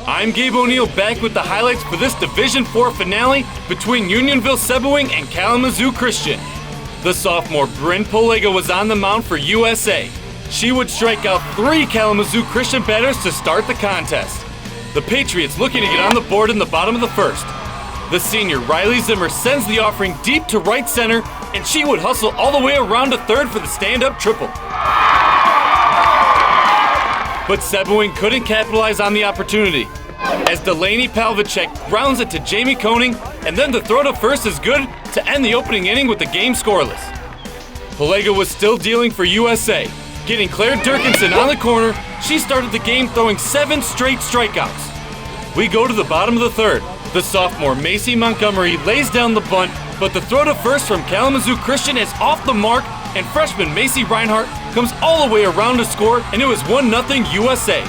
I'm Gabe O'Neill back with the highlights for this Division IV finale between Unionville-Sebewaing and Kalamazoo Christian. The sophomore Bryn Polega was on the mound for USA. She would strike out 3 Kalamazoo Christian batters to start the contest. The Patriots looking to get on the board in the bottom of the first. The senior Riley Zimmer sends the offering deep to right center, and she would hustle all the way around to third for the stand-up triple. But Sebewaing couldn't capitalize on the opportunity, as Delaney Pavlicek grounds it to Jamie Koning, and then the throw to first is good to end the opening inning with the game scoreless. Polega was still dealing for USA. Getting Claire Durkinson on the corner, she started the game throwing 7 straight strikeouts. We go to the bottom of the third. The sophomore Macy Montgomery lays down the bunt, but the throw to first from Kalamazoo Christian is off the mark, and freshman Macy Reinhart comes all the way around to score, and it was 1-0 USA.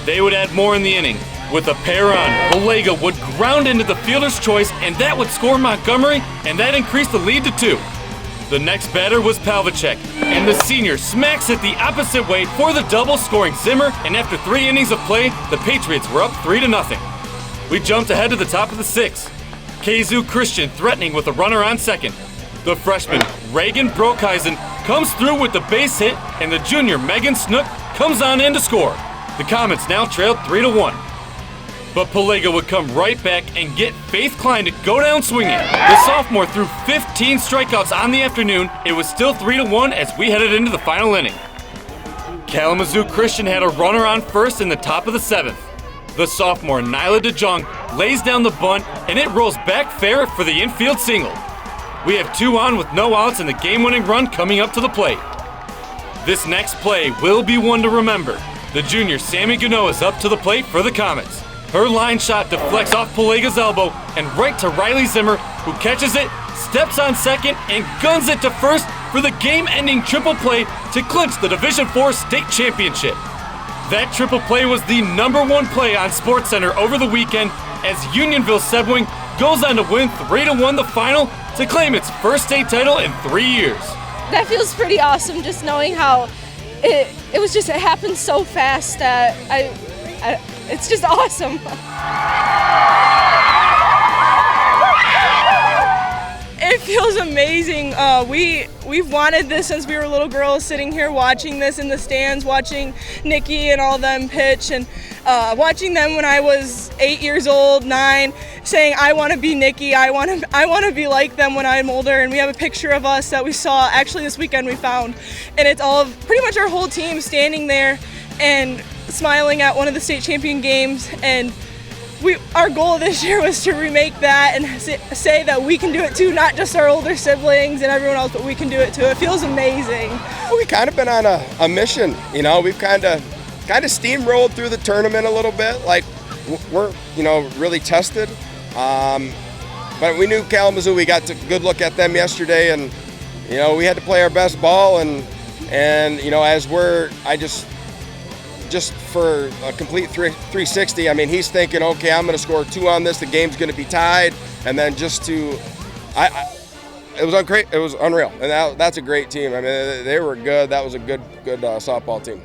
They would add more in the inning. With a pair on, Polega would ground into the fielder's choice, and that would score Montgomery, and that increased the lead to 2. The next batter was Pavlicek, and the senior smacks it the opposite way for the double, scoring Zimmer, and after 3 innings of play, the Patriots were up 3-0. We jumped ahead to the top of the 6th. Kalamazoo Christian threatening with a runner on second. The freshman Reagan Broekhuizen comes through with the base hit, and the junior Megan Snook comes on in to score. The Comets now trailed 3-1. But Polega would come right back and get Faith Klein to go down swinging. The sophomore threw 15 strikeouts on the afternoon. It was still 3-1 as we headed into the final inning. Kalamazoo Christian had a runner on first in the top of the 7th. The sophomore Nyla DeJong lays down the bunt, and it rolls back fair for the infield single. We have 2 on with no outs and the game-winning run coming up to the plate. This next play will be one to remember. The junior Sammy Gano is up to the plate for the Comets. Her line shot deflects off Polega's elbow and right to Riley Zimmer, who catches it, steps on second, and guns it to first for the game-ending triple play to clinch the Division IV state championship. That triple play was the #1 play on SportsCenter over the weekend as Unionville-Sebewaing goes on to win 3-1 the final to claim its first state title in 3 years. That feels pretty awesome, just knowing how it happened so fast that it's just awesome. It feels amazing. We've wanted this since we were little girls, sitting here watching this in the stands, watching Nikki and all them pitch, and watching them when I was 8 years old, 9, saying I want to be Nikki. I want to be like them when I'm older. And we have a picture of us that we saw actually this weekend. We found, and it's all pretty much our whole team standing there and smiling at one of the state champion games. And our goal this year was to remake that and say that we can do it too, not just our older siblings and everyone else, but we can do it too. It feels amazing. We've kind of been on a mission, you know. We've kind of steamrolled through the tournament a little bit. Like, we're, really tested. But we knew Kalamazoo. We got a good look at them yesterday, and, we had to play our best ball. And just for a complete 360, I mean, he's thinking, okay, I'm going to score 2 on this. The game's going to be tied. And then it was unreal. And that's a great team. I mean, they were good. That was a good softball team.